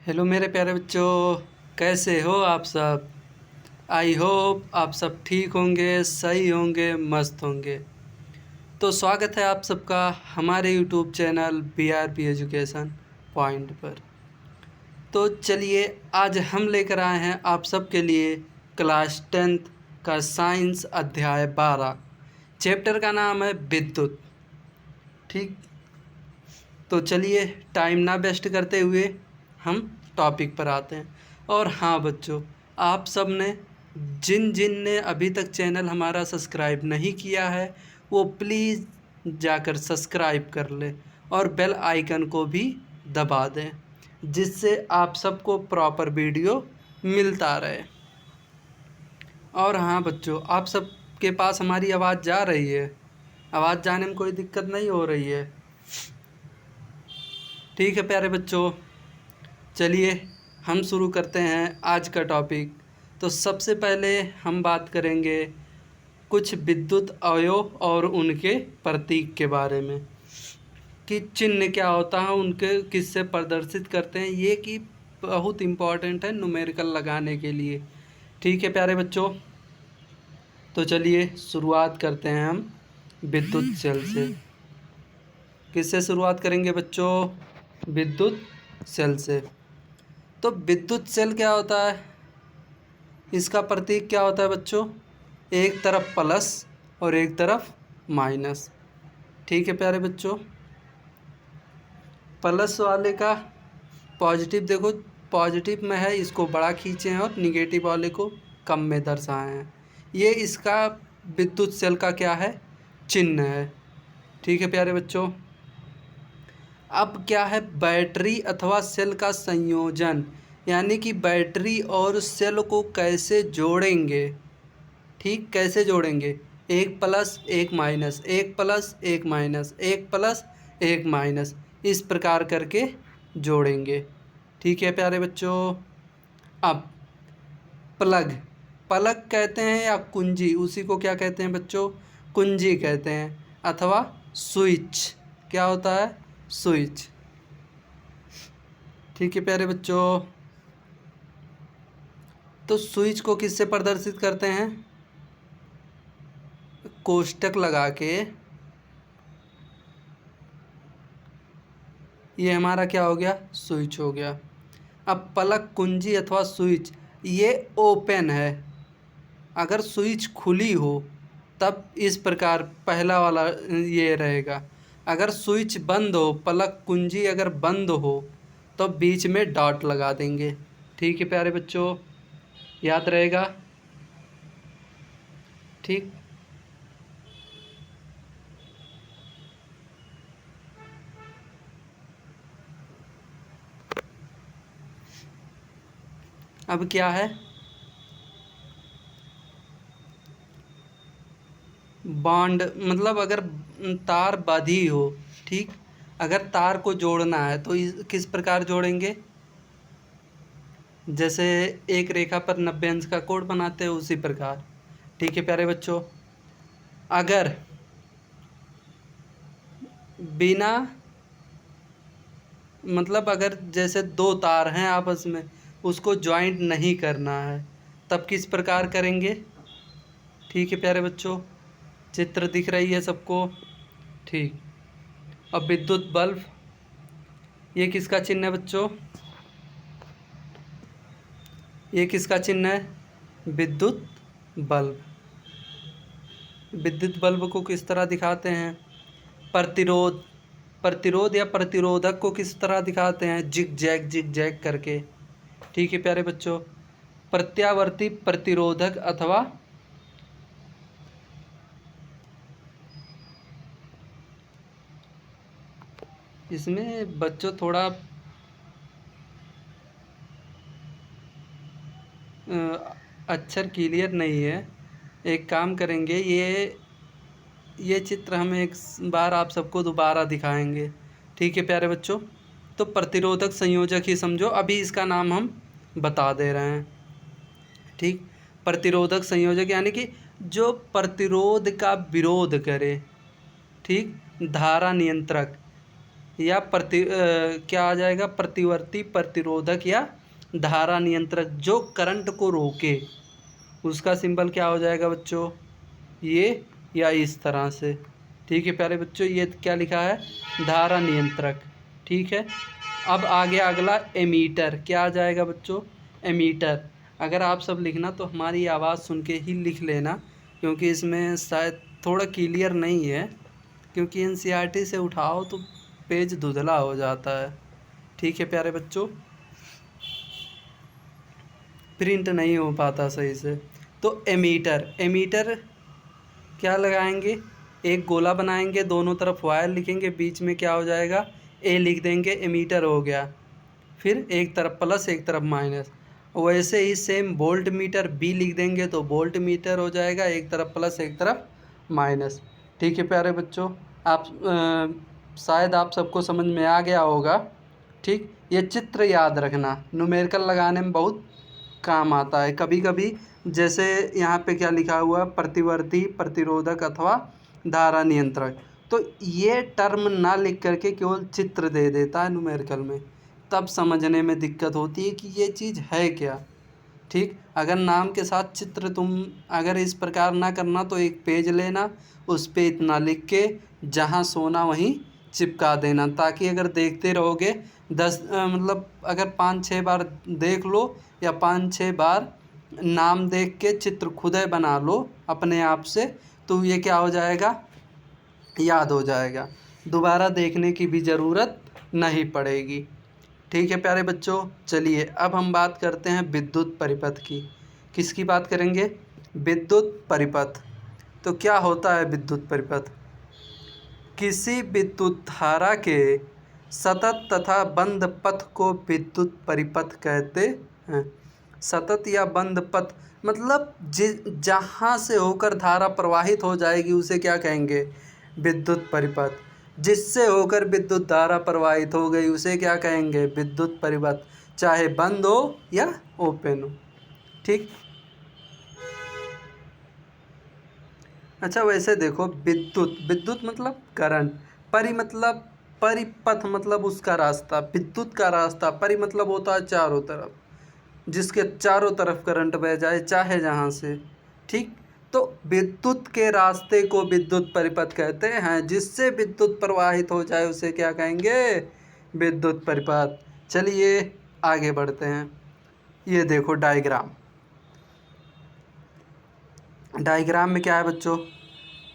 Hello मेरे प्यारे बच्चों, कैसे हो आप सब। आई होप आप सब ठीक होंगे, सही होंगे, मस्त होंगे। तो स्वागत है आप सबका हमारे YouTube channel BRP education point पर। तो चलिए आज हम लेकर आए हैं आप सब के लिए क्लास 10th का साइंस अध्याय 12। चैप्टर का नाम है विद्युत। ठीक, तो चलिए टाइम ना वेस्ट करते हुए हम टॉपिक पर आते हैं। और हाँ बच्चों, आप सब ने जिन जिन ने अभी तक चैनल हमारा सब्सक्राइब नहीं किया है वो प्लीज़ जाकर सब्सक्राइब कर ले और बेल आइकन को भी दबा दें, जिससे आप सबको प्रॉपर वीडियो मिलता रहे। और हाँ बच्चों, आप सब के पास हमारी आवाज़ जा रही है, आवाज़ जाने में कोई दिक्कत नहीं हो रही है। ठीक है प्यारे बच्चों, चलिए हम शुरू करते हैं आज का टॉपिक। तो सबसे पहले हम बात करेंगे कुछ विद्युत अवयव और उनके प्रतीक के बारे में, कि चिन्ह क्या होता है, उनके किससे प्रदर्शित करते हैं, ये कि बहुत इम्पॉर्टेंट है न्यूमेरिकल लगाने के लिए। ठीक है प्यारे बच्चों, तो चलिए शुरुआत करते हैं हम विद्युत सेल से। किससे शुरुआत करेंगे बच्चों? विद्युत सेल से। तो विद्युत सेल क्या होता है, इसका प्रतीक क्या होता है बच्चों? एक तरफ प्लस और एक तरफ माइनस। ठीक है प्यारे बच्चों, प्लस वाले का पॉजिटिव देखो, पॉजिटिव में है इसको बड़ा खींचे हैं और निगेटिव वाले को कम में दर्शाए हैं। ये इसका विद्युत सेल का क्या है? चिन्ह है। ठीक है प्यारे बच्चों, अब क्या है, बैटरी अथवा सेल का संयोजन, यानी कि बैटरी और सेल को कैसे जोड़ेंगे। ठीक, कैसे जोड़ेंगे? एक प्लस एक माइनस, एक प्लस एक माइनस, एक प्लस एक माइनस, इस प्रकार करके जोड़ेंगे। ठीक है प्यारे बच्चों, अब प्लग, प्लग कहते हैं या कुंजी, उसी को क्या कहते हैं बच्चों? कुंजी कहते हैं, अथवा स्विच। क्या होता है? स्विच। ठीक है प्यारे बच्चों, तो स्विच को किससे प्रदर्शित करते हैं? कोष्टक लगा के। ये हमारा क्या हो गया? स्विच हो गया। अब प्लग, कुंजी अथवा स्विच, ये ओपन है। अगर स्विच खुली हो तब इस प्रकार पहला वाला ये रहेगा। अगर स्विच बंद हो, प्लग कुंजी अगर बंद हो तो बीच में डॉट लगा देंगे। ठीक है प्यारे बच्चों, याद रहेगा। ठीक, अब क्या है, बॉन्ड, मतलब अगर तार बंधी हो। ठीक, अगर तार को जोड़ना है तो किस प्रकार जोड़ेंगे? जैसे एक रेखा पर 90 अंश का कोण बनाते हैं उसी प्रकार। ठीक है प्यारे बच्चों, अगर बिना, मतलब अगर जैसे दो तार हैं आपस में, उसको ज्वाइंट नहीं करना है तब किस प्रकार करेंगे? ठीक है प्यारे बच्चों, चित्र दिख रही है सबको? ठीक, अब विद्युत बल्ब, ये किसका चिन्ह है बच्चों? ये किसका चिन्ह है? विद्युत बल्ब। विद्युत बल्ब को किस तरह दिखाते हैं? प्रतिरोध, प्रतिरोध या प्रतिरोधक को किस तरह दिखाते हैं? जिग जैग करके। ठीक है प्यारे बच्चों, प्रत्यावर्ती प्रतिरोधक अथवा इसमें बच्चों थोड़ा अक्षर क्लियर नहीं है। एक काम करेंगे, ये चित्र हम एक बार आप सबको दोबारा दिखाएंगे। ठीक है प्यारे बच्चों, तो प्रतिरोधक संयोजक ही समझो, अभी इसका नाम हम बता दे रहे हैं। ठीक, प्रतिरोधक संयोजक यानी कि जो प्रतिरोध का विरोध करे। ठीक, धारा नियंत्रक, या क्या आ जाएगा, प्रतिवर्ती प्रतिरोधक या धारा नियंत्रक जो करंट को रोके, उसका सिंबल क्या हो जाएगा बच्चों, ये या इस तरह से। ठीक है प्यारे बच्चों, ये क्या लिखा है, धारा नियंत्रक। ठीक है, अब आ गया अगला एमीटर। क्या आ जाएगा बच्चों, एमीटर। अगर आप सब लिखना तो हमारी आवाज़ सुन के ही लिख लेना, क्योंकि इसमें शायद थोड़ा क्लियर नहीं है, क्योंकि एनसीईआरटी से उठाओ तो पेज धुंधला हो जाता है। ठीक है प्यारे बच्चों, प्रिंट नहीं हो पाता सही से। तो एमीटर, एमीटर क्या लगाएंगे, एक गोला बनाएंगे, दोनों तरफ वायर लिखेंगे, बीच में क्या हो जाएगा, ए लिख देंगे, एमीटर हो गया। फिर एक तरफ प्लस एक तरफ माइनस। वैसे ही सेम वोल्ट मीटर बी लिख देंगे तो वोल्ट मीटर हो जाएगा, एक तरफ प्लस एक तरफ माइनस। ठीक है प्यारे बच्चों, आप शायद आप सबको समझ में आ गया होगा। ठीक, ये चित्र याद रखना, न्यूमेरिकल लगाने में बहुत काम आता है। कभी कभी जैसे यहाँ पे क्या लिखा हुआ, प्रतिवर्ती प्रतिरोधक अथवा धारा नियंत्रक, तो ये टर्म ना लिख करके केवल चित्र दे देता है न्यूमेरिकल में, तब समझने में दिक्कत होती है कि ये चीज़ है क्या। ठीक, अगर नाम के साथ चित्र तुम अगर इस प्रकार ना करना तो एक पेज लेना, उस पे इतना लिख के जहाँ सोना वहीं चिपका देना, ताकि अगर देखते रहोगे 10 मतलब अगर 5-6 बार देख लो या 5-6 बार नाम देख के चित्र खुद ही बना लो अपने आप से, तो ये क्या हो जाएगा, याद हो जाएगा, दोबारा देखने की भी ज़रूरत नहीं पड़ेगी। ठीक है प्यारे बच्चों, चलिए अब हम बात करते हैं विद्युत परिपथ की। किसकी बात करेंगे, विद्युत परिपथ। तो क्या होता है विद्युत परिपथ, किसी विद्युत धारा के सतत तथा बंद पथ को विद्युत परिपथ कहते हैं। सतत या बंद पथ मतलब जहाँ से होकर धारा प्रवाहित हो जाएगी उसे क्या कहेंगे, विद्युत परिपथ। जिससे होकर विद्युत धारा प्रवाहित हो गई उसे क्या कहेंगे, विद्युत परिपथ, चाहे बंद हो या ओपन हो। ठीक, अच्छा वैसे देखो, विद्युत, विद्युत मतलब करंट, मतलब परिपथ मतलब उसका रास्ता, विद्युत का रास्ता, मतलब होता है चारों तरफ, जिसके चारों तरफ करंट बह जाए चाहे जहाँ से। ठीक, तो विद्युत के रास्ते को विद्युत परिपथ कहते हैं, जिससे विद्युत प्रवाहित हो जाए उसे क्या कहेंगे, विद्युत परिपथ। चलिए आगे बढ़ते हैं। ये देखो डायग्राम, डायग्राम में क्या है बच्चों,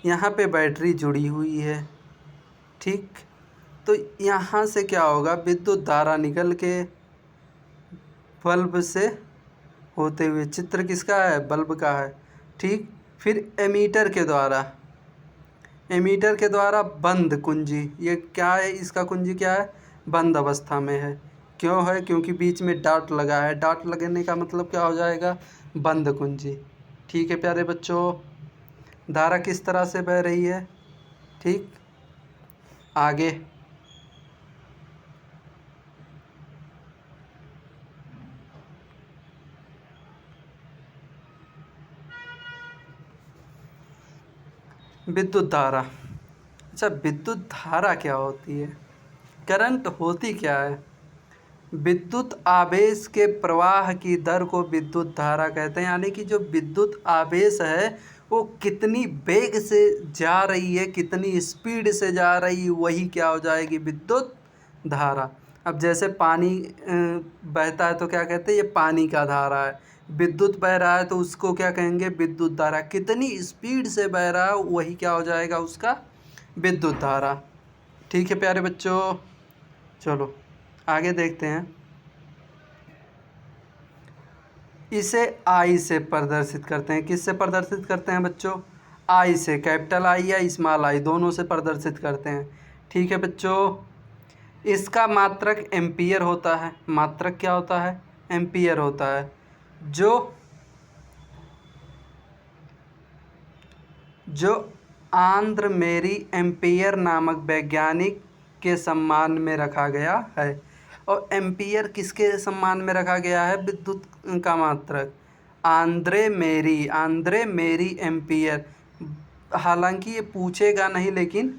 यहाँ पे बैटरी जुड़ी हुई है। ठीक, तो यहाँ से क्या होगा, विद्युत धारा निकल के बल्ब से होते हुए, चित्र किसका है, बल्ब का है। ठीक, फिर एमीटर के द्वारा बंद कुंजी, ये क्या है, इसका कुंजी क्या है, बंद अवस्था में है। क्यों है, क्योंकि बीच में डॉट लगा है, डॉट लगने का मतलब क्या हो जाएगा, बंद कुंजी। ठीक है प्यारे बच्चों, धारा किस तरह से बह रही है। ठीक, आगे विद्युत धारा। अच्छा, विद्युत धारा क्या होती है, करंट होती क्या है। विद्युत आवेश के प्रवाह की दर को विद्युत धारा कहते हैं, यानी कि जो विद्युत आवेश है वो कितनी वेग से जा रही है, कितनी स्पीड से जा रही है, वही क्या हो जाएगी, विद्युत धारा। अब जैसे पानी बहता है तो क्या कहते हैं, ये पानी का धारा है। विद्युत बह रहा है तो उसको क्या कहेंगे, विद्युत धारा। कितनी स्पीड से बह रहा है वही क्या हो जाएगा, उसका विद्युत धारा। ठीक है प्यारे बच्चों, चलो आगे देखते हैं। इसे आई से प्रदर्शित करते हैं, किससे प्रदर्शित करते हैं बच्चों, आई से, कैपिटल आई या स्मॉल आई, दोनों से प्रदर्शित करते हैं। ठीक है बच्चों, इसका मात्रक एम्पियर होता है। मात्रक क्या होता है, एम्पियर होता है। जो आंद्र मेरी एम्पियर नामक वैज्ञानिक के सम्मान में रखा गया है। और एम्पियर किसके सम्मान में रखा गया है, विद्युत का मात्रक, आंद्रे मेरी एम्पियर। हालांकि ये पूछेगा नहीं, लेकिन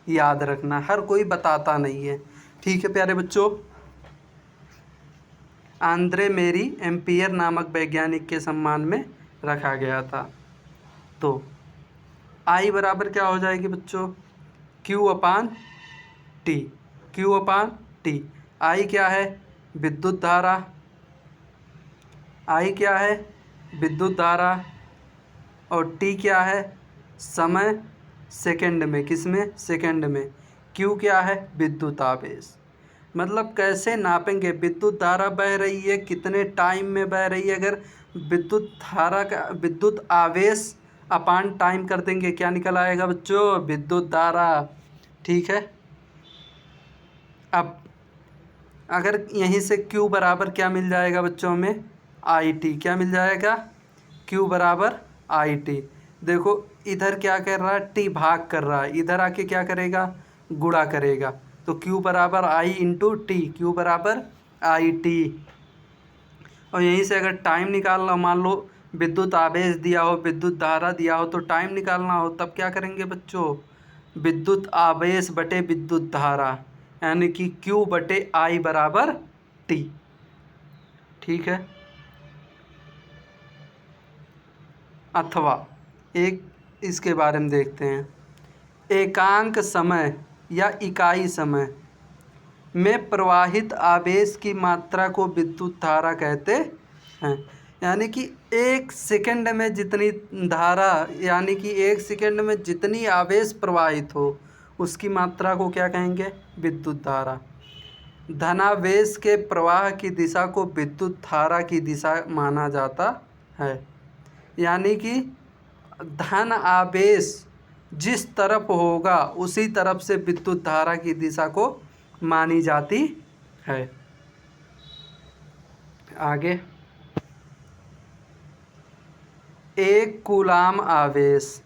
याद रखना, हर कोई बताता नहीं है। ठीक है प्यारे बच्चों, आंद्रे मेरी एम्पियर नामक वैज्ञानिक के सम्मान में रखा गया था। तो आई बराबर क्या हो जाएगी बच्चों, क्यू अपान टी। क्यू अपान टी। आई क्या है, विद्युत धारा। आई क्या है, विद्युत धारा। और टी क्या है, समय, सेकंड में, किस में, सेकंड में। क्यू क्या है, विद्युत आवेश। मतलब कैसे नापेंगे, विद्युत धारा बह रही है, कितने टाइम में बह रही है। अगर विद्युत धारा का विद्युत आवेश अपान टाइम कर देंगे, क्या निकल आएगा बच्चों, विद्युत धारा। ठीक है। अब अगर यहीं से Q बराबर क्या मिल जाएगा बच्चों हमें, आई टी। क्या मिल जाएगा, Q बराबर आई टी। देखो इधर क्या कर रहा है, टी भाग कर रहा है, इधर आके क्या करेगा, गुणा करेगा। तो Q बराबर आई इंटू टी, क्यू बराबर आई टी। और यहीं से अगर टाइम निकालना, मान लो विद्युत आवेश दिया हो, विद्युत धारा दिया हो, तो टाइम निकालना हो, तब क्या करेंगे बच्चों, विद्युत आवेश बटे विद्युत धारा, यानी कि Q बटे आई बराबर टी। ठीक है। अथवा एक इसके बारे में देखते हैं, एकांक समय या इकाई समय में प्रवाहित आवेश की मात्रा को विद्युत धारा कहते हैं। यानी कि एक सेकंड में जितनी धारा, यानी कि एक सेकंड में जितनी आवेश प्रवाहित हो, उसकी मात्रा को क्या कहेंगे, विद्युत धारा। धनावेश के प्रवाह की दिशा को विद्युत धारा की दिशा माना जाता है। यानी कि धन आवेश जिस तरफ होगा उसी तरफ से विद्युत धारा की दिशा को मानी जाती है। आगे, एक कूलाम आवेश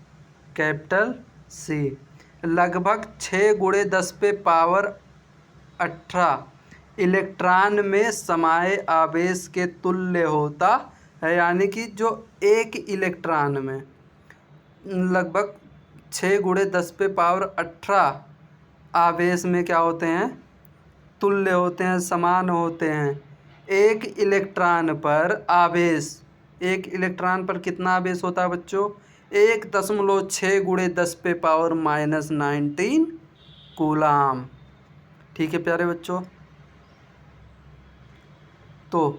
कैपिटल सी लगभग 6 गुणे 10 पे पावर 18 इलेक्ट्रॉन में समाये आवेश के तुल्य होता है। यानी कि जो एक इलेक्ट्रॉन में लगभग 6 गुणे 10 पे पावर 18 आवेश में क्या होते हैं, तुल्य होते हैं, समान होते हैं। एक इलेक्ट्रॉन पर आवेश, एक इलेक्ट्रॉन पर कितना आवेश होता है बच्चों, 1.6 गुणे 10 पे पावर -19 कूलाम। ठीक है प्यारे बच्चों। तो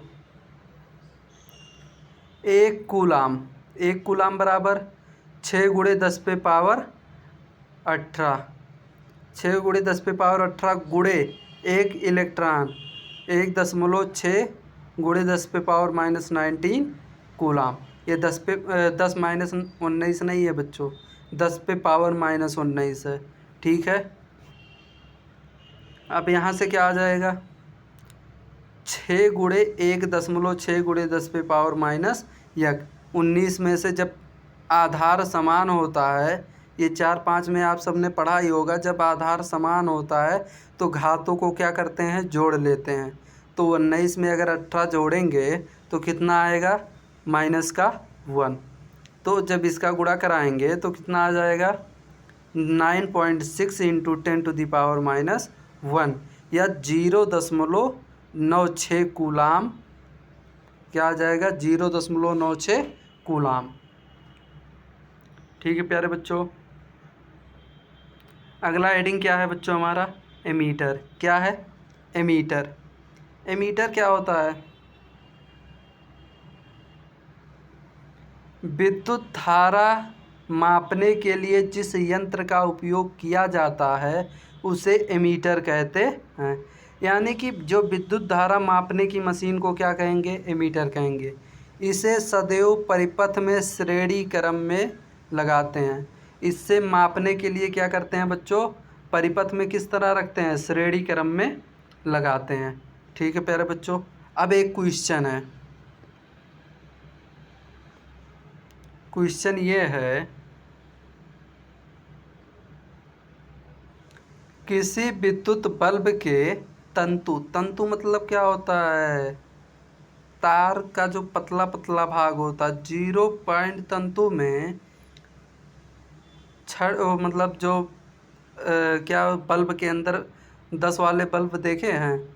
एक कूलाम बराबर 6 गुणे 10 पे पावर 18, 6 गुणे 10 पे पावर 18 गुणे एक इलेक्ट्रॉन 1.6 गुणे 10 पे पावर -19 कूलाम। ये 10 माइनस 19 नहीं है बच्चों, 10 पे पावर -19 है। ठीक है। अब यहाँ से क्या आ जाएगा, 6 गुणे 1.6 गुणे 10 पे पावर -1। 19 में से जब आधार समान होता है, ये 4 5 में आप सबने पढ़ा ही होगा, जब आधार समान होता है तो घातों को क्या करते हैं, जोड़ लेते हैं। तो 19 में अगर 18 जोड़ेंगे तो कितना आएगा, -1। तो जब इसका गुणा कराएंगे तो कितना आ जाएगा, 9.6 इंटू 10⁻⁻1 या 0.96 कूलाम। क्या आ जाएगा, 0.96 कूलाम। ठीक है प्यारे बच्चों। अगला हेडिंग क्या है बच्चों हमारा, एमीटर। क्या है, एमीटर। एमीटर क्या होता है, विद्युत धारा मापने के लिए जिस यंत्र का उपयोग किया जाता है उसे एमीटर कहते हैं। यानी कि जो विद्युत धारा मापने की मशीन को क्या कहेंगे, एमीटर कहेंगे। इसे सदैव परिपथ में श्रेणी क्रम में लगाते हैं। इससे मापने के लिए क्या करते हैं बच्चों, परिपथ में किस तरह रखते हैं, श्रेणी क्रम में लगाते हैं। ठीक है प्यारे बच्चों। अब एक क्वेश्चन है, क्वेश्चन ये है, किसी विद्युत बल्ब के तंतु मतलब क्या होता है, तार का जो पतला पतला भाग होता है, 0 पॉइंट तंतु में मतलब जो क्या बल्ब के अंदर 10 वाले बल्ब देखे हैं?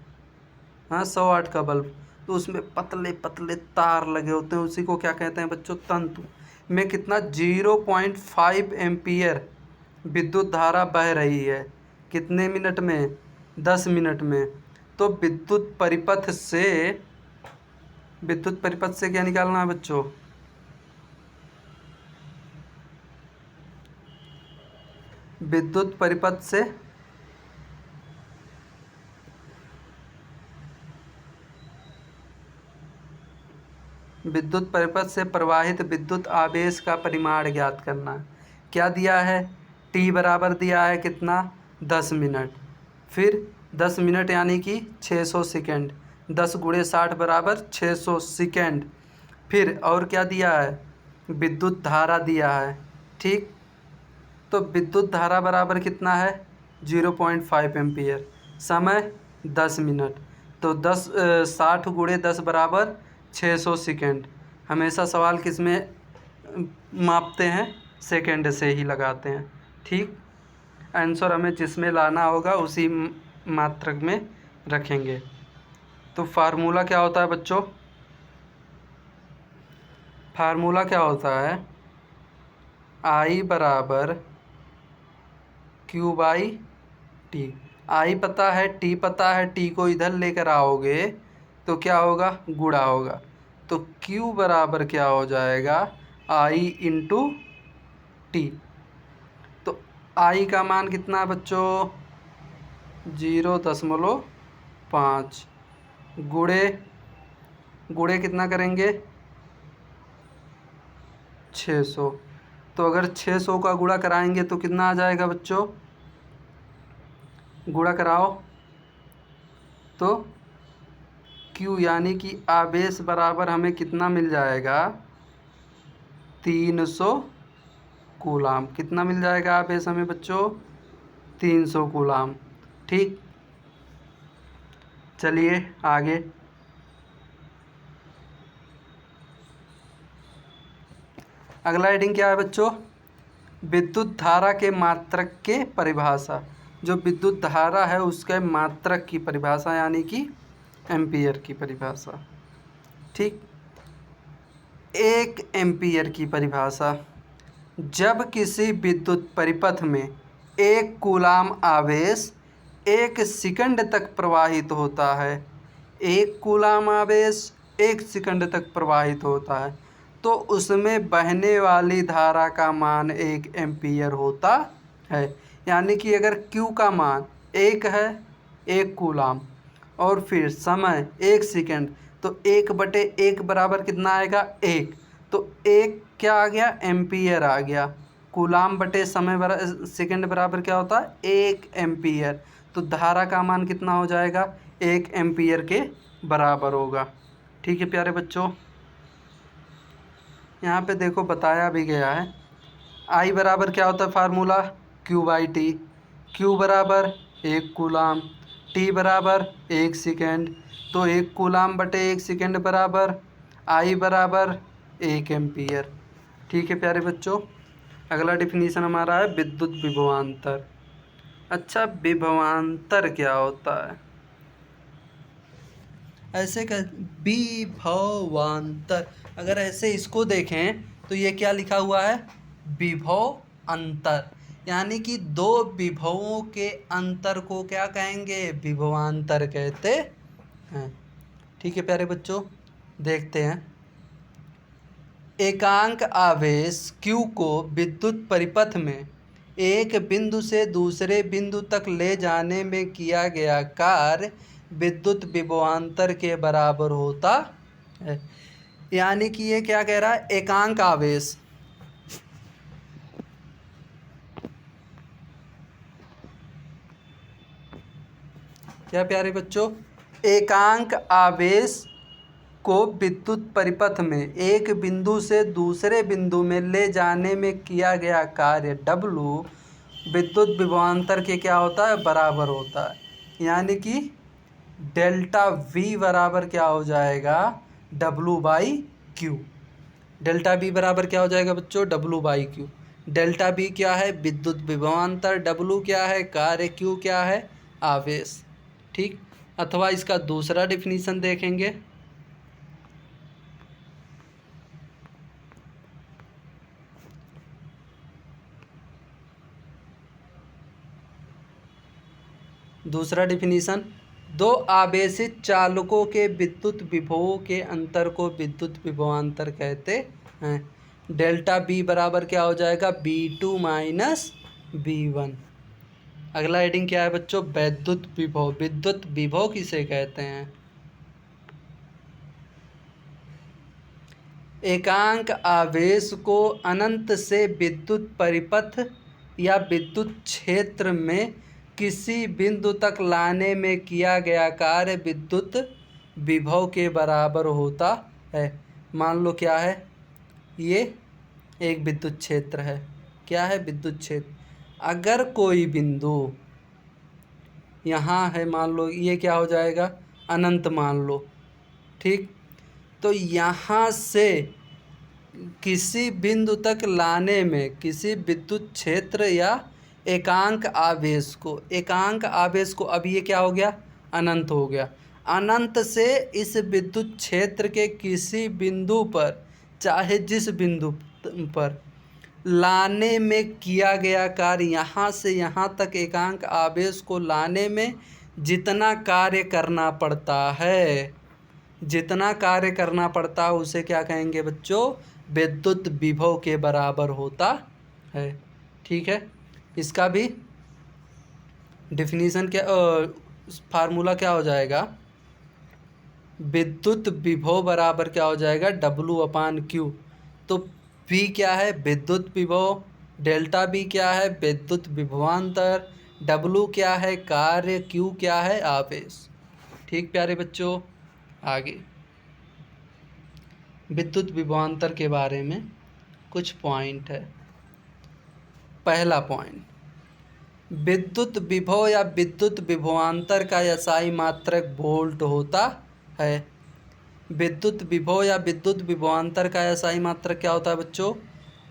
हाँ, 100 वाट का बल्ब, तो उसमें पतले पतले तार लगे होते हैं, उसी को क्या कहते हैं बच्चों? तंतु। में कितना 0.5 एम्पियर विद्युत धारा बह रही है। कितने मिनट में? 10 मिनट में। तो विद्युत परिपथ से क्या निकालना है बच्चों? विद्युत परिपथ से प्रवाहित विद्युत आवेश का परिमाण ज्ञात करना है। क्या दिया है? t बराबर दिया है कितना? 10 मिनट। फिर 10 मिनट यानी कि 600 सेकेंड। 10 गुणे 60 बराबर 600 सेकेंड। फिर और क्या दिया है? विद्युत धारा दिया है। ठीक, तो विद्युत धारा बराबर कितना है? 0.5 एम्पियर। समय 10 मिनट। तो 60 गुणे 10 बराबर 600 सेकेंड। हमेशा सवाल किस में मापते हैं? सेकेंड से ही लगाते हैं। ठीक, आंसर हमें जिसमें लाना होगा उसी मात्रक में रखेंगे। तो फार्मूला क्या होता है बच्चों? फार्मूला क्या होता है? I बराबर Q/T। I पता है, T पता है, T को इधर लेकर आओगे तो क्या होगा? गुणा होगा। तो Q बराबर क्या हो जाएगा? I into T। तो I का मान कितना है बच्चों? 0.5 गुणे कितना करेंगे? 600। तो अगर 600 का गुणा कराएंगे तो कितना आ जाएगा बच्चों? गुणा कराओ तो Q यानी कि आवेश बराबर हमें कितना मिल जाएगा? 300 कूलाम। कितना मिल जाएगा आवेश हमें बच्चों? 300 कूलाम। ठीक, चलिए आगे। अगला हेडिंग क्या है बच्चों? विद्युत धारा के मात्रक के परिभाषा। जो विद्युत धारा है उसके मात्रक की परिभाषा यानी कि एम्पियर की परिभाषा। ठीक, 1 एम्पियर की परिभाषा। जब किसी विद्युत परिपथ में 1 कूलाम आवेश 1 सेकंड तक प्रवाहित होता है, 1 कूलाम आवेश 1 सेकंड तक प्रवाहित होता है, तो उसमें बहने वाली धारा का मान 1 एम्पियर होता है। यानी कि अगर Q का मान 1 है, 1 कूलाम, और फिर समय 1 सेकंड, तो 1/1 बराबर कितना आएगा? 1। तो 1 क्या आ गया? एम्पियर आ गया। कूलाम बटे समय सेकंड बराबर क्या होता है? 1 एम्पियर। तो धारा का मान कितना हो जाएगा? 1 एम्पियर के बराबर होगा। ठीक है प्यारे बच्चों, यहाँ पे देखो बताया भी गया है। I बराबर क्या होता है? Formula Q/T। Q बराबर 1 कूलाम, T बराबर 1 सेकेंड। तो 1 कूलाम बटे 1 सेकेंड बराबर I बराबर 1 एम्पियर। ठीक है प्यारे बच्चों, अगला डिफिनीशन हमारा है विद्युत विभवांतर। अच्छा, विभवांतर क्या होता है? ऐसे का विभवांतर, अगर ऐसे इसको देखें तो ये क्या लिखा हुआ है? विभव अंतर। यानी कि 2 विभवों के अंतर को क्या कहेंगे? विभवांतर कहते हैं। ठीक है प्यारे बच्चों, देखते हैं। एकांक आवेश Q को विद्युत परिपथ में एक बिंदु से दूसरे बिंदु तक ले जाने में किया गया कार्य विद्युत विभवांतर के बराबर होता है। यानी कि ये क्या कह रहा है? एकांक आवेश, क्या प्यारे बच्चों? एकांक आवेश को विद्युत परिपथ में एक बिंदु से दूसरे बिंदु में ले जाने में किया गया कार्य W विद्युत विभवांतर के क्या होता है? बराबर होता है। यानी कि डेल्टा V बराबर क्या हो जाएगा? W/Q। डेल्टा V बराबर क्या हो जाएगा बच्चों? W/Q। डेल्टा V क्या है? विद्युत विभवांतर। W क्या है? कार्य। Q क्या है? आवेश। ठीक, अथवा इसका दूसरा डिफिनीशन देखेंगे। दूसरा डिफिनीशन, दो आवेशित चालकों के विद्युत विभवों के अंतर को विद्युत विभवांतर कहते हैं। डेल्टा बी बराबर क्या हो जाएगा, B2 माइनस B1। अगला हेडिंग क्या है बच्चों, विद्युत विभव। विद्युत विभव किसे कहते हैं? एकांक आवेश को अनंत से विद्युत परिपथ या विद्युत क्षेत्र में किसी बिंदु तक लाने में किया गया कार्य विद्युत विभव के बराबर होता है। मान लो क्या है, ये एक विद्युत क्षेत्र है। क्या है, विद्युत क्षेत्र। अगर कोई बिंदु यहाँ है, मान लो ये क्या हो जाएगा, अनंत मान लो। ठीक, तो यहाँ से किसी बिंदु तक लाने में किसी विद्युत क्षेत्र या एकांक आवेश को अब ये क्या हो गया, अनंत हो गया। अनंत से इस विद्युत क्षेत्र के किसी बिंदु पर, चाहे जिस बिंदु पर लाने में किया गया कार्य, यहाँ से यहाँ तक एकांक आवेश को लाने में जितना कार्य करना पड़ता है, उसे क्या कहेंगे बच्चों, विद्युत विभव के बराबर होता है। ठीक है, इसका भी डिफिनीशन क्या, फार्मूला क्या हो जाएगा, विद्युत विभव बराबर क्या हो जाएगा, W/Q। तो V क्या है, विद्युत विभव, डेल्टा B क्या है, विद्युत विभवांतर, W क्या है, कार्य, Q क्या है, आवेश। ठीक प्यारे बच्चों, आगे विद्युत विभवांतर के बारे में कुछ पॉइंट है। पहला पॉइंट, विद्युत विभव या विद्युत विभवांतर का SI मात्रक वोल्ट होता है। विद्युत विभव या विद्युत विभवांतर का SI मात्रक क्या होता है बच्चों,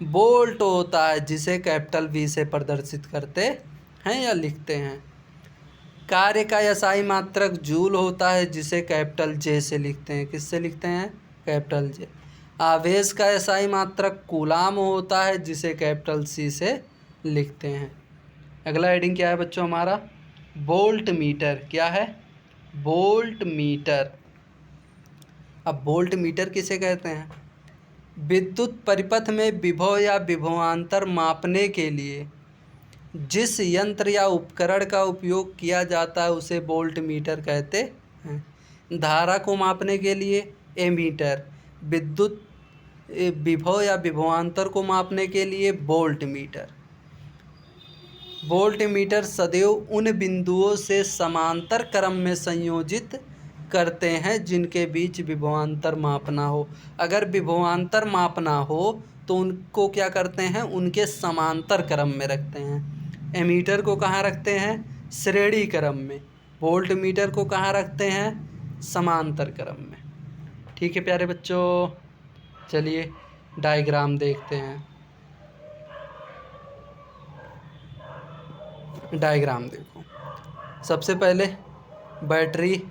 वोल्ट होता है, जिसे कैपिटल V से प्रदर्शित करते हैं या लिखते हैं। कार्य का SI मात्रक जूल होता है, जिसे कैपिटल J से लिखते हैं। किससे लिखते हैं, कैपिटल J। आवेश का SI मात्रक कूलाम होता है, जिसे कैपिटल C से लिखते हैं। अगला हेडिंग क्या है बच्चों हमारा, वोल्ट मीटर। क्या है, वोल्ट मीटर। अब वोल्ट मीटर किसे कहते हैं, विद्युत परिपथ में विभव या विभवांतर मापने के लिए जिस यंत्र या उपकरण का उपयोग किया जाता है उसे वोल्ट मीटर कहते हैं। धारा को मापने के लिए एमीटर, विद्युत विभव या विभवांतर को मापने के लिए वोल्ट मीटर। वोल्ट मीटर सदैव उन बिंदुओं से समांतर क्रम में संयोजित करते हैं जिनके बीच विभवांतर मापना हो। अगर विभवांतर मापना हो तो उनको क्या करते हैं, उनके समांतर क्रम में रखते हैं। एमीटर को कहाँ रखते हैं, श्रेणी क्रम में। वोल्ट मीटर को कहाँ रखते हैं, समांतर क्रम में। ठीक है प्यारे बच्चों, चलिए डायग्राम देखते हैं। डायग्राम देखो, सबसे पहले बैटरी,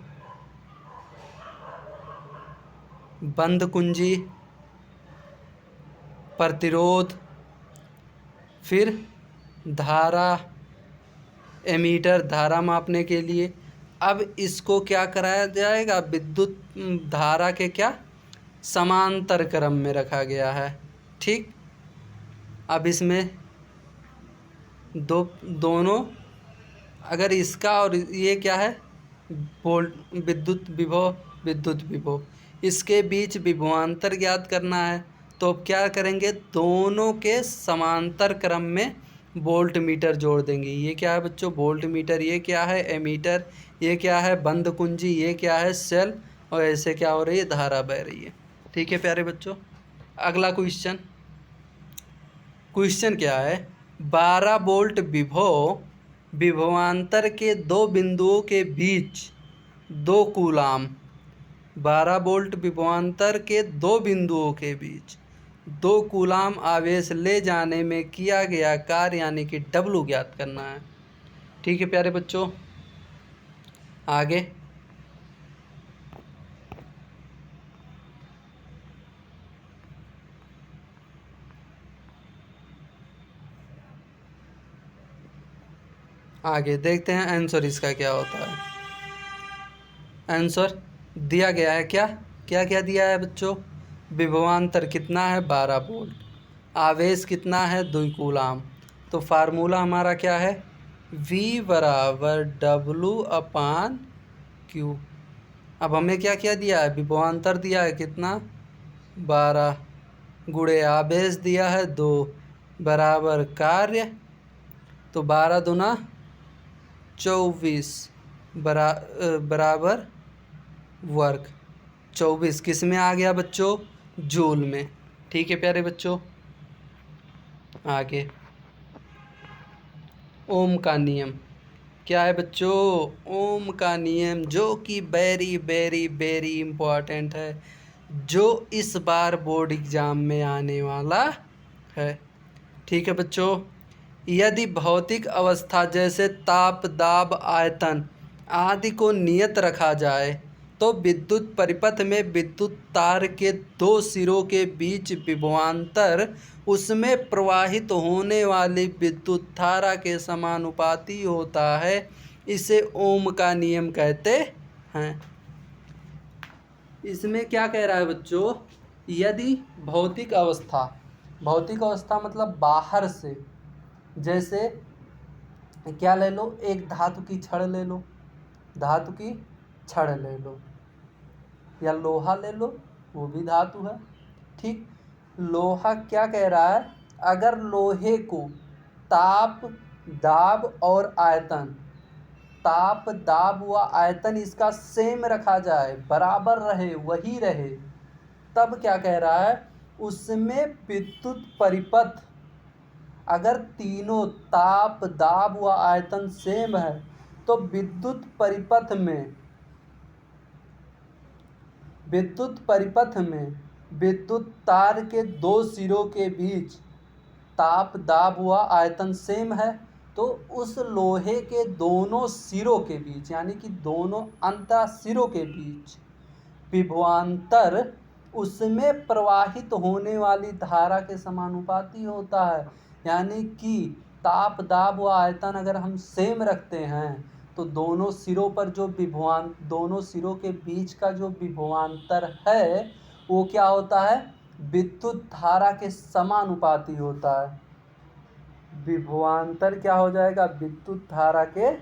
बंद कुंजी, प्रतिरोध, फिर धारा, एमीटर धारा मापने के लिए। अब इसको क्या कराया जाएगा, विद्युत धारा के क्या समांतर क्रम में रखा गया है। ठीक, अब इसमें दोनों, अगर इसका और ये क्या है, वोल्ट विद्युत विभव, इसके बीच विभवांतर ज्ञात करना है। तो अब क्या करेंगे, दोनों के समांतर क्रम में वोल्ट मीटर जोड़ देंगे। ये क्या है बच्चों, वोल्ट मीटर, ये क्या है, एमीटर, ये क्या है, बंद कुंजी, ये क्या है, सेल, और ऐसे क्या हो रही है, धारा बह रही है। ठीक है प्यारे बच्चों, अगला क्वेश्चन क्या है, 12 वोल्ट विभवांतर के दो बिंदुओं के बीच 2 कूलाम, 12 वोल्ट विभवांतर के दो बिंदुओं के बीच 2 कूलाम आवेश ले जाने में किया गया कार्य यानी कि W ज्ञात करना है। ठीक है प्यारे बच्चों, आगे आगे देखते हैं आंसर इसका क्या होता है। आंसर दिया गया है क्या क्या क्या दिया है बच्चों। विभवांतर कितना है 12 वोल्ट। आवेश कितना है 2 कूलाम। तो फार्मूला हमारा क्या है V बराबर W/Q। अब हमें क्या क्या दिया है विभवांतर दिया है कितना 12 गुणे आवेश दिया है 2 बराबर कार्य। तो 12 दूना 24 बराबर वर्ग। 24 किस में आ गया बच्चों जूल में। ठीक है प्यारे बच्चों। आगे ओम का नियम क्या है बच्चों। ओम का नियम जो कि वेरी वेरी वेरी इम्पोर्टेंट है, जो इस बार बोर्ड एग्जाम में आने वाला है। ठीक है बच्चों। यदि भौतिक अवस्था जैसे ताप दाब आयतन आदि को नियत रखा जाए तो विद्युत परिपथ में विद्युत तार के 2 सिरों के बीच विभवांतर उसमें प्रवाहित होने वाली विद्युत धारा के समानुपाती होता है। इसे ओम का नियम कहते हैं। इसमें क्या कह रहा है बच्चों, यदि भौतिक अवस्था मतलब बाहर से, जैसे क्या ले लो एक धातु की छड़ ले लो, धातु की छड़ ले लो या लोहा ले लो, वो भी धातु है। ठीक, लोहा क्या कह रहा है, अगर लोहे को ताप दाब और आयतन, ताप दाब व आयतन इसका सेम रखा जाए, बराबर रहे, वही रहे, तब क्या कह रहा है उसमें विद्युत परिपथ, अगर तीनों ताप दाब व आयतन सेम है तो विद्युत परिपथ में विद्युत तार के 2 सिरों के बीच ताप दाब व आयतन सेम है, तो उस लोहे के दोनों सिरों के बीच यानी कि दोनों अंतः सिरों के बीच विभवांतर उसमें प्रवाहित होने वाली धारा के समानुपाती होता है। यानी कि ताप दाब व आयतन अगर हम सेम रखते हैं तो दोनों सिरों पर जो दोनों सिरों के बीच का जो विभवांतर है वो क्या होता है विद्युत धारा के समानुपाती होता है। विभवांतर क्या हो जाएगा विद्युत धारा के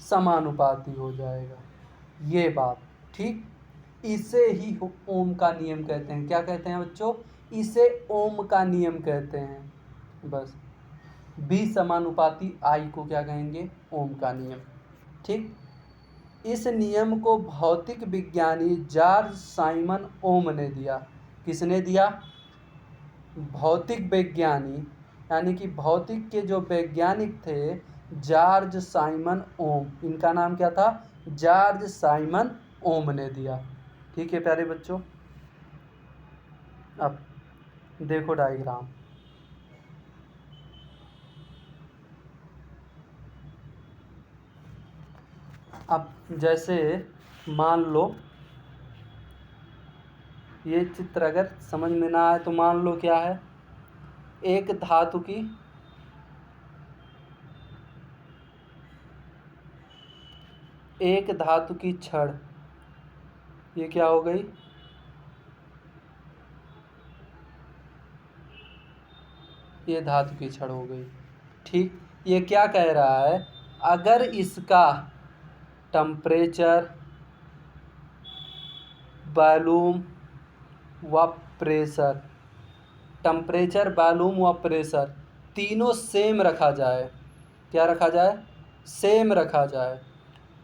समानुपाती हो जाएगा। ये बात ठीक, इसे ही ओम का नियम कहते हैं। क्या कहते हैं बच्चों, इसे ओम का नियम कहते हैं। बस B समानुपाती I को क्या कहेंगे ओम का नियम। ठीक, इस नियम को भौतिक विज्ञानी जॉर्ज साइमन ओम ने दिया। किसने दिया, भौतिक वैज्ञानी यानी कि भौतिक के जो वैज्ञानिक थे जॉर्ज साइमन ओम, इनका नाम क्या था जॉर्ज साइमन ओम ने दिया। ठीक है प्यारे बच्चों। अब देखो डायग्राम, अब जैसे मान लो ये चित्र अगर समझ में ना आए तो मान लो क्या है, एक धातु की छड़, ये क्या हो गई ये धातु की छड़ हो गई। ठीक, ये क्या कह रहा है, अगर इसका टेम्परेचर वॉल्यूम व प्रेशर, टेम्परेचर वॉल्यूम व प्रेशर तीनों सेम रखा जाए, क्या रखा जाए सेम रखा जाए,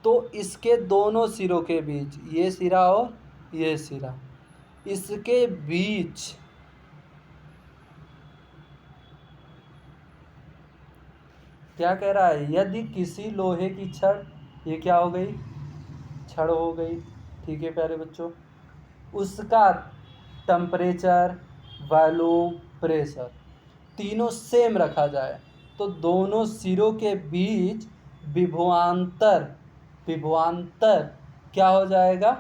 तो इसके दोनों सिरों के बीच, ये सिरा और ये सिरा, इसके बीच क्या कह रहा है, यदि किसी लोहे की छड़, ये क्या हो गई छड़ हो गई। ठीक है प्यारे बच्चों, उसका टेम्परेचर वॉल्यूम प्रेशर तीनों सेम रखा जाए तो दोनों सिरों के बीच विभवांतर विभवांतर क्या हो जाएगा,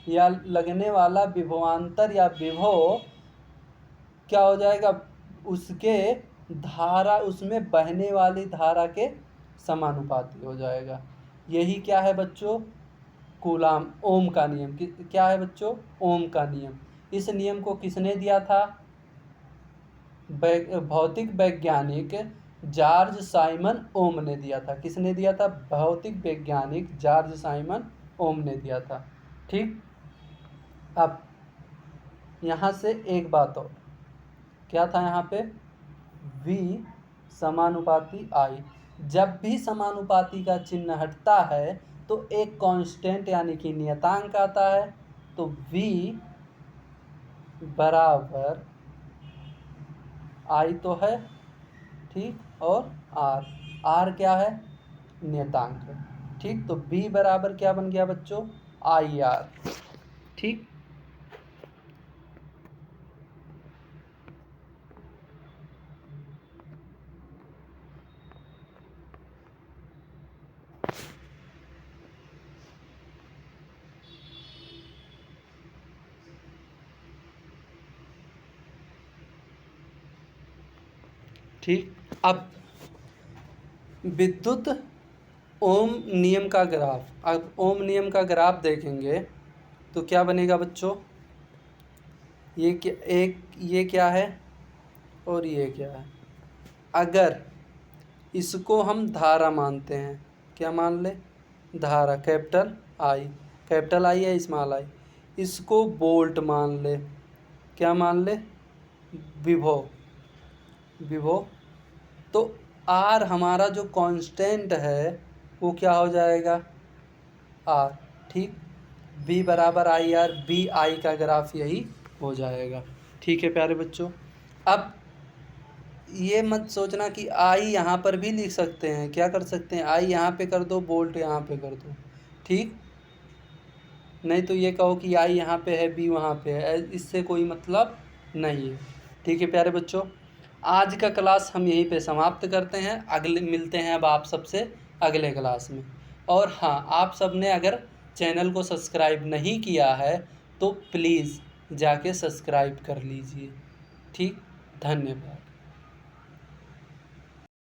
या लगने वाला विभवांतर या विभव क्या हो जाएगा, उसके धारा, उसमें बहने वाली धारा के समानुपाती हो जाएगा। यही क्या है बच्चों, कूलाम ओम का नियम। क्या है बच्चों, ओम का नियम। इस नियम को किसने दिया था, भौतिक वैज्ञानिक जॉर्ज साइमन ओम ने दिया था। किसने दिया था, भौतिक वैज्ञानिक जॉर्ज साइमन ओम ने दिया था। ठीक, अब यहाँ से एक बात और, क्या था यहाँ पे, V समानुपाती I। जब भी समानुपाती का चिन्ह हटता है तो एक कांस्टेंट यानी कि नियतांक आता है। तो V बराबर I तो है, ठीक, और R क्या है, नियतांक है। ठीक, तो B बराबर क्या बन गया बच्चों, IR। ठीक, ठीक। अब विद्युत ओम नियम का ग्राफ, अब ओम नियम का ग्राफ देखेंगे तो क्या बनेगा बच्चों, ये क्या है और ये क्या है। अगर इसको हम धारा मानते हैं, क्या मान ले, धारा कैपिटल आई है स्मॉल आई। इसको वोल्ट मान ले, क्या मान ले, विभव। तो आर हमारा जो कांस्टेंट है वो क्या हो जाएगा, आर। ठीक, बी बराबर IR, BI का ग्राफ यही हो जाएगा। ठीक है प्यारे बच्चों, अब ये मत सोचना कि I यहाँ पर भी लिख सकते हैं। क्या कर सकते हैं, I यहाँ पे कर दो, वोल्ट यहाँ पे कर दो। ठीक, नहीं तो ये कहो कि I यहाँ पे है, B वहाँ पे है, इससे कोई मतलब नहीं है। ठीक है प्यारे बच्चों, आज का क्लास हम यहीं पे समाप्त करते हैं। अगले मिलते हैं अब आप सबसे अगले क्लास में। और हाँ, आप सब ने अगर चैनल को सब्सक्राइब नहीं किया है तो प्लीज़ जाके सब्सक्राइब कर लीजिए। ठीक, धन्यवाद।